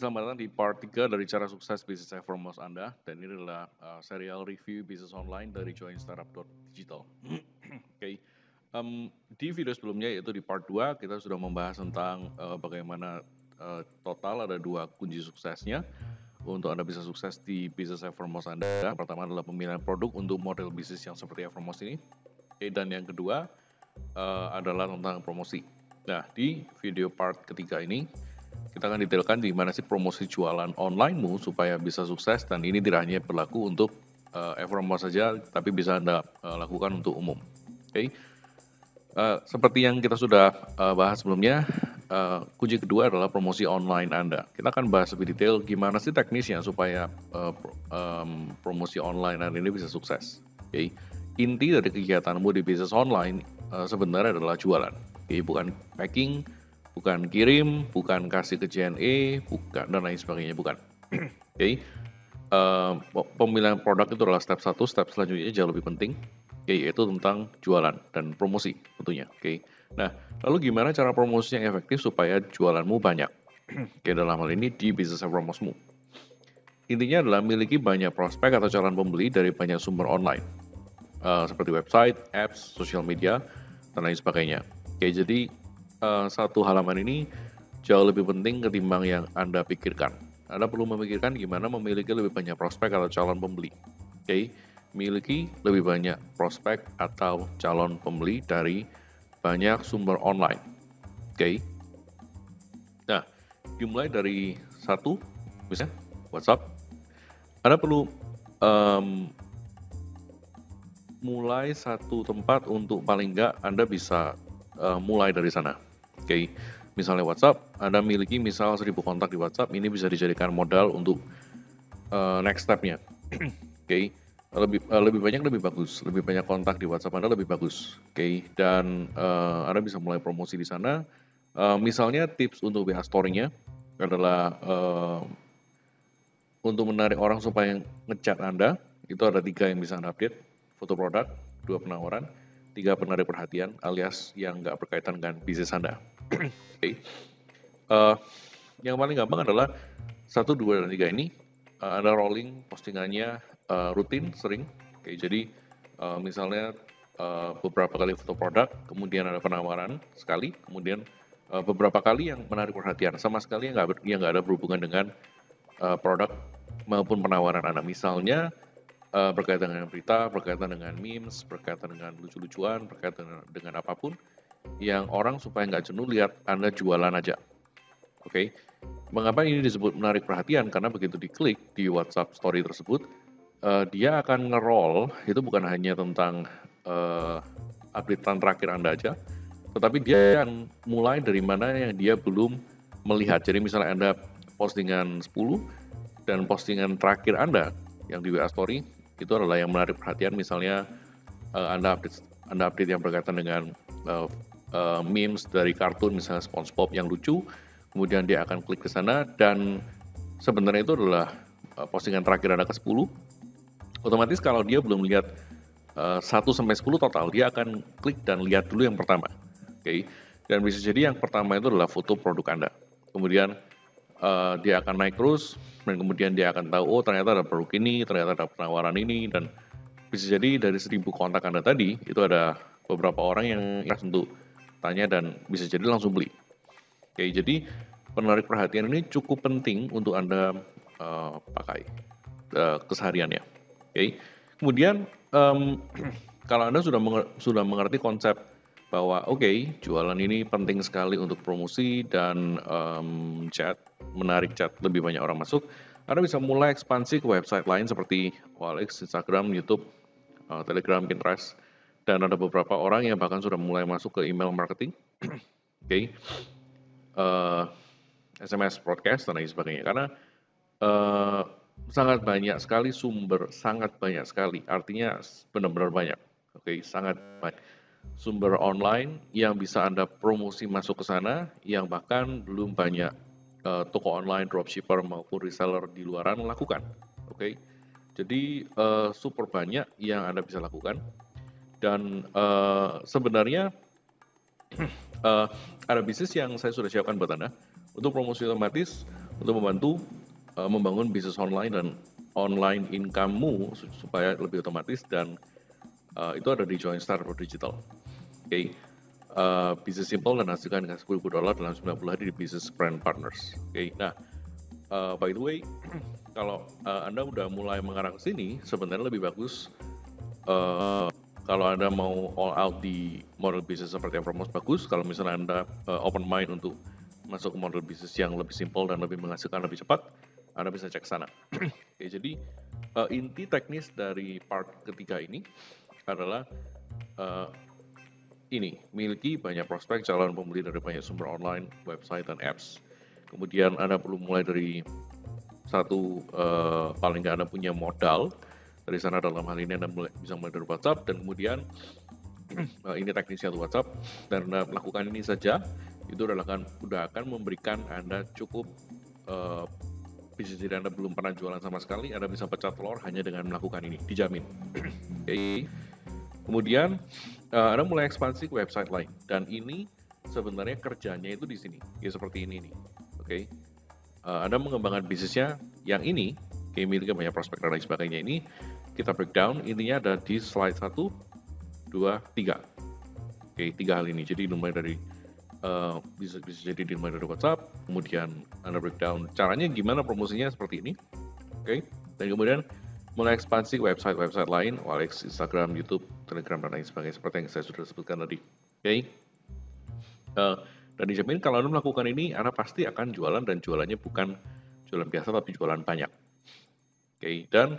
selamat datang di part 3 dari cara sukses bisnis e-commerce Anda. Dan ini adalah serial review bisnis online dari joinstartup.digital. Oke, di video sebelumnya yaitu di part 2 kita sudah membahas tentang bagaimana total ada 2 kunci suksesnya untuk Anda bisa sukses di bisnis e-commerce Anda. Pertama adalah pemilihan produk untuk model bisnis yang seperti e-commerce ini. Oke, dan yang kedua adalah tentang promosi. Nah, di video part ketiga ini kita akan detailkan di mana sih promosi jualan online-mu supaya bisa sukses, dan ini tidak hanya berlaku untuk e-commerce saja, tapi bisa Anda lakukan untuk umum. Oke. Seperti yang kita sudah bahas sebelumnya, kunci kedua adalah promosi online Anda. Kita akan bahas lebih detail gimana sih teknisnya supaya promosi online Anda ini bisa sukses. Oke. Inti dari kegiatanmu di bisnis online sebenarnya adalah jualan. Oke, bukan packing, bukan kirim, bukan kasih ke JNE, bukan dan lain sebagainya, bukan. Oke. Pemilihan produk itu adalah step 1, step selanjutnya jauh lebih penting, yaitu tentang jualan dan promosi tentunya. Oke. Nah, lalu gimana cara promosi yang efektif supaya jualanmu banyak? Oke, dalam hal ini di bisnis e-commerce-mu. Intinya adalah miliki banyak prospek atau calon pembeli dari banyak sumber online, seperti website, apps, sosial media, dan lain sebagainya. Oke, jadi satu halaman ini jauh lebih penting ketimbang yang Anda pikirkan. Anda perlu memikirkan gimana memiliki lebih banyak prospek atau calon pembeli. Oke, miliki lebih banyak prospek atau calon pembeli dari banyak sumber online. Oke. Nah, dimulai dari satu, misalnya WhatsApp. Anda perlu mulai satu tempat untuk paling enggak Anda bisa mulai dari sana. Oke, misalnya WhatsApp, Anda miliki misal 1000 kontak di WhatsApp, ini bisa dijadikan modal untuk next step-nya. Oke, lebih banyak lebih bagus, lebih banyak kontak di WhatsApp Anda lebih bagus. Oke, dan Anda bisa mulai promosi di sana. Misalnya tips untuk WA Story-nya adalah untuk menarik orang supaya ngechat Anda, itu ada 3 yang bisa Anda update: foto produk, 2 penawaran, 3 penarik perhatian alias yang nggak berkaitan dengan bisnis Anda. Oke. Yang paling gampang adalah 1, 2, dan 3 ini Anda rolling postingannya rutin, sering. Oke, jadi misalnya beberapa kali foto produk, kemudian ada penawaran sekali, kemudian beberapa kali yang menarik perhatian, sama sekali yang nggak ada berhubungan dengan produk maupun penawaran Anda. Misalnya berkaitan dengan berita, berkaitan dengan memes, berkaitan dengan lucu-lucuan, berkaitan dengan apapun yang orang supaya nggak jenuh lihat Anda jualan aja. Oke. Mengapa ini disebut menarik perhatian? Karena begitu diklik di WhatsApp story tersebut, dia akan nge-roll, itu bukan hanya tentang updatean terakhir Anda aja, tetapi dia akan mulai dari mana yang dia belum melihat. Jadi misalnya Anda postingan 10 dan postingan terakhir Anda yang di WA Story itu adalah yang menarik perhatian, misalnya Anda update yang berkaitan dengan memes dari kartun, misalnya SpongeBob yang lucu, kemudian dia akan klik ke sana, dan sebenarnya itu adalah postingan terakhir Anda ke-10. Otomatis kalau dia belum lihat 1-10 total, dia akan klik dan lihat dulu yang pertama. Oke. Dan bisa jadi yang pertama itu adalah foto produk Anda. Kemudian dia akan naik terus, dan kemudian dia akan tahu, oh ternyata ada produk ini, ternyata ada penawaran ini, dan bisa jadi dari 1000 kontak Anda tadi, itu ada beberapa orang yang untuk tanya dan bisa jadi langsung beli. Oke, jadi penarik perhatian ini cukup penting untuk Anda pakai kesehariannya. Oke. Kemudian kalau Anda sudah mengerti konsep bahwa jualan ini penting sekali untuk promosi dan menarik chat lebih banyak orang masuk, Anda bisa mulai ekspansi ke website lain seperti OLX, Instagram, YouTube, Telegram, Pinterest, dan ada beberapa orang yang bahkan sudah mulai masuk ke email marketing, SMS broadcast dan lain sebagainya. Karena sangat banyak sekali sumber, sangat banyak sekali, artinya benar-benar banyak. Sangat banyak sumber online yang bisa Anda promosi masuk ke sana, yang bahkan belum banyak toko online, dropshipper maupun reseller di luaran melakukan. Jadi super banyak yang Anda bisa lakukan, dan sebenarnya ada bisnis yang saya sudah siapkan buat Anda untuk promosi otomatis untuk membantu membangun bisnis online dan online income-mu supaya lebih otomatis, dan itu ada di Joinstar Digital. Oke. Bisnis simple dan hasilkan dengan $10 dalam 90 hari di Business Brand Partners. Oke. Nah, by the way, kalau Anda udah mulai mengarah ke sini, sebenarnya lebih bagus kalau Anda mau all out di model bisnis seperti Evermost, bagus. Kalau misalnya Anda open mind untuk masuk ke model bisnis yang lebih simple dan lebih menghasilkan lebih cepat, Anda bisa cek sana. Oke, jadi inti teknis dari part ketiga ini adalah miliki banyak prospek calon pembeli dari banyak sumber online, website, dan apps. Kemudian Anda perlu mulai dari satu, paling nggak Anda punya modal. Dari sana dalam hal ini Anda bisa mulai dari WhatsApp, dan kemudian ini teknisnya untuk WhatsApp, dan Anda melakukan ini saja, itu udah akan memberikan Anda cukup bisnis. Jadi Anda belum pernah jualan sama sekali, Anda bisa pecah telur hanya dengan melakukan ini, dijamin. Oke. Kemudian Anda mulai ekspansi ke website lain, dan ini sebenarnya kerjanya itu di sini, ya seperti ini nih. Oke. Anda mengembangkan bisnisnya yang ini, miliki banyak prospek dan lain sebagainya, ini kita breakdown, intinya ada di slide 1, 2, 3. Oke, 3 hal ini. Jadi dimulai dari bisa jadi dimulai dari WhatsApp, kemudian Anda breakdown caranya gimana, promosinya seperti ini. Oke. Dan kemudian mulai ekspansi website lain, OLX, Instagram, YouTube, Telegram, dan lain sebagainya, seperti yang saya sudah sebutkan tadi. Oke. Dan dijamin kalau Anda melakukan ini, Anda pasti akan jualan, dan jualannya bukan jualan biasa, tapi jualan banyak. Oke. Dan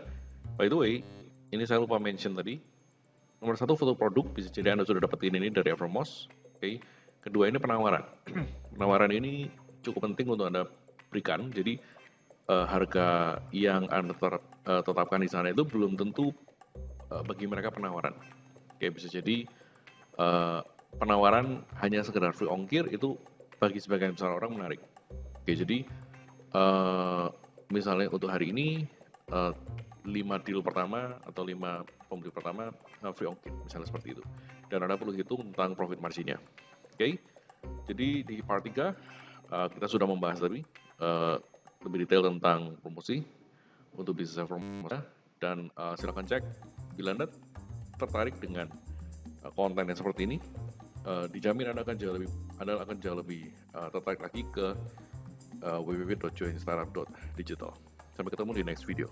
by the way, ini saya lupa mention tadi, nomor 1 foto produk, bisa jadi Anda sudah dapetin ini dari Evermost. Oke. Kedua, ini penawaran. Penawaran ini cukup penting untuk Anda berikan. Jadi harga yang Anda tetapkan di sana itu belum tentu bagi mereka penawaran. Oke, bisa jadi penawaran hanya sekedar free ongkir, itu bagi sebagian besar orang menarik. Oke, jadi misalnya untuk hari ini 5 deal pertama atau 5 pembeli pertama free ongkir, misalnya seperti itu. Dan Anda perlu hitung tentang profit marginnya. Oke, jadi di part 3 kita sudah membahas tadi lebih detail tentang promosi untuk bisnis Evermost, dan silakan cek bila Anda tertarik dengan konten yang seperti ini. Dijamin Anda akan jauh lebih tertarik lagi ke www.joinstartup.digital. Sampai ketemu di next video.